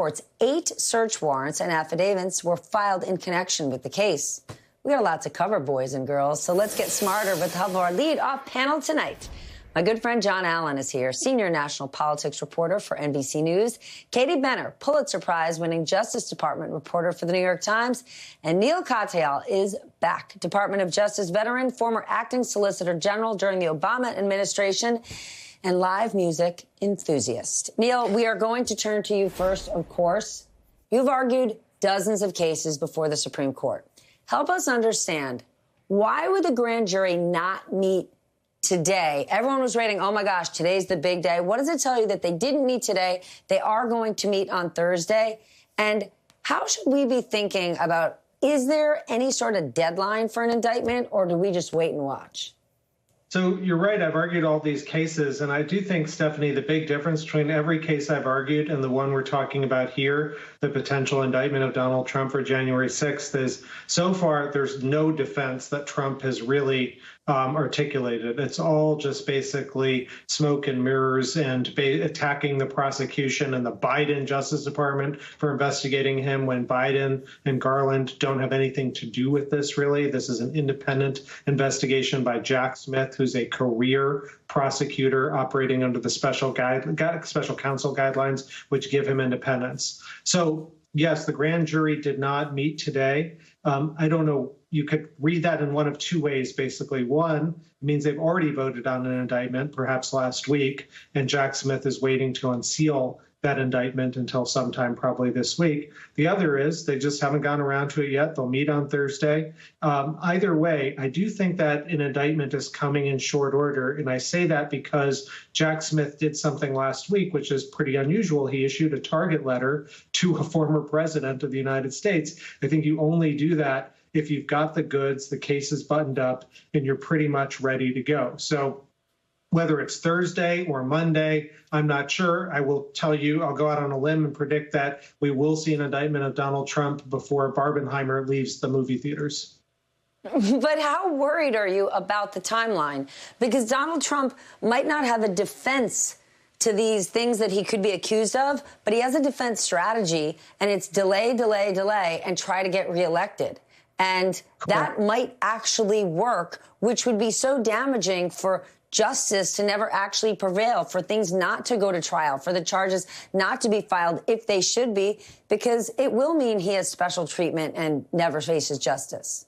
Reports 8 search warrants and affidavits were filed in connection with the case. We got a lot to cover, boys and girls, so let's get smarter with the help of our lead-off panel tonight. My good friend John Allen is here, senior national politics reporter for NBC News. Katie Benner, Pulitzer Prize-winning Justice Department reporter for the New York Times. And Neil Katyal is back, Department of Justice veteran, former acting Solicitor General during the Obama administration, and live music enthusiast. Neil, we are going to turn to you first, of course. You've argued dozens of cases before the Supreme Court. Help us understand, why would the grand jury not meet today? Everyone was waiting, oh my gosh, today's the big day. What does it tell you that they didn't meet today? They are going to meet on Thursday. And how should we be thinking about, is there any sort of deadline for an indictment, or do we just wait and watch? So you're right. I've argued all these cases, and I do think, Stephanie, the big difference between every case I've argued and the one we're talking about here, the potential indictment of Donald Trump for January 6th, is so far there's no defense that Trump has really articulated. It's all just basically smoke and mirrors and attacking the prosecution and the Biden Justice Department for investigating him when Biden and Garland don't have anything to do with this, really. This is an independent investigation by Jack Smith, who's a career prosecutor operating under the special counsel guidelines, which give him independence. So, yes, the grand jury did not meet today. I don't know. You could read that in one of two ways, basically. One, it means they've already voted on an indictment, perhaps last week, and Jack Smith is waiting to unseal that indictment until sometime probably this week. The other is they just haven't gone around to it yet. They'll meet on Thursday. Either way, I do think that an indictment is coming in short order. And I say that because Jack Smith did something last week, which is pretty unusual. He issued a target letter to a former president of the United States. I think you only do that if you've got the goods, the case is buttoned up, and you're pretty much ready to go. So whether it's Thursday or Monday, I'm not sure. I will tell you, I'll go out on a limb and predict that we will see an indictment of Donald Trump before Barbenheimer leaves the movie theaters. But how worried are you about the timeline? Because Donald Trump might not have a defense to these things that he could be accused of, but he has a defense strategy, and it's delay, delay, delay, and try to get reelected. And that might actually work, which would be so damaging for justice to never actually prevail, for things not to go to trial, for the charges not to be filed if they should be, because it will mean he has special treatment and never faces justice.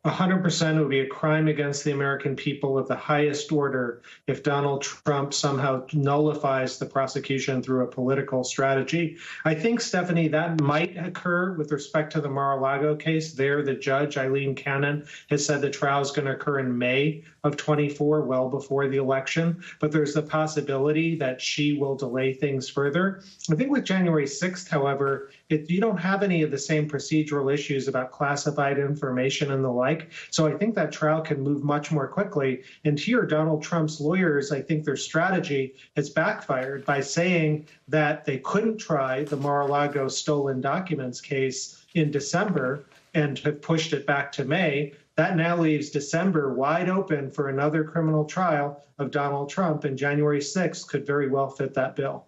100%. It would be a crime against the American people of the highest order if Donald Trump somehow nullifies the prosecution through a political strategy. I think, Stephanie, that might occur with respect to the Mar-a-Lago case. There, the judge, Eileen Cannon, has said the trial is going to occur in May of 24, well before the election. But there's the possibility that she will delay things further. I think with January 6th, however, you don't have any of the same procedural issues about classified information and the like. So I think that trial can move much more quickly. And here, Donald Trump's lawyers, I think their strategy has backfired by saying that they couldn't try the Mar-a-Lago stolen documents case in December and have pushed it back to May. That now leaves December wide open for another criminal trial of Donald Trump, and January 6th could very well fit that bill.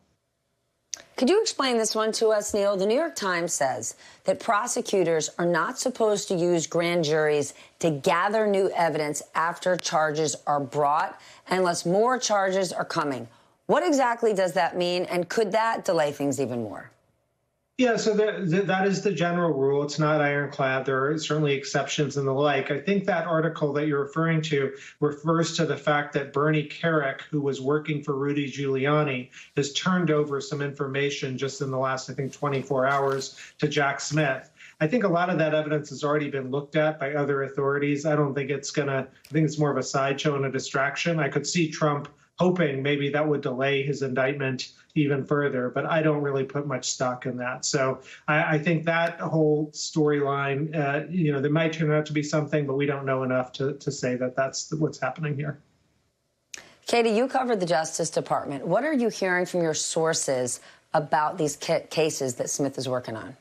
Could you explain this one to us, Neil? The New York Times says that prosecutors are not supposed to use grand juries to gather new evidence after charges are brought unless more charges are coming. What exactly does that mean, and could that delay things even more? Yeah, so that is the general rule. It's not ironclad. There are certainly exceptions and the like. I think that article that you're referring to refers to the fact that Bernie Kerik, who was working for Rudy Giuliani, has turned over some information just in the last, I think, 24 hours to Jack Smith. I think a lot of that evidence has already been looked at by other authorities. I don't think it's I think it's more of a sideshow and a distraction. I could see Trump hoping maybe that would delay his indictment even further, but I don't really put much stock in that. So I think that whole storyline, there might turn out to be something, but we don't know enough to say that that's what's happening here. Katie, you covered the Justice Department. What are you hearing from your sources about these cases that Smith is working on?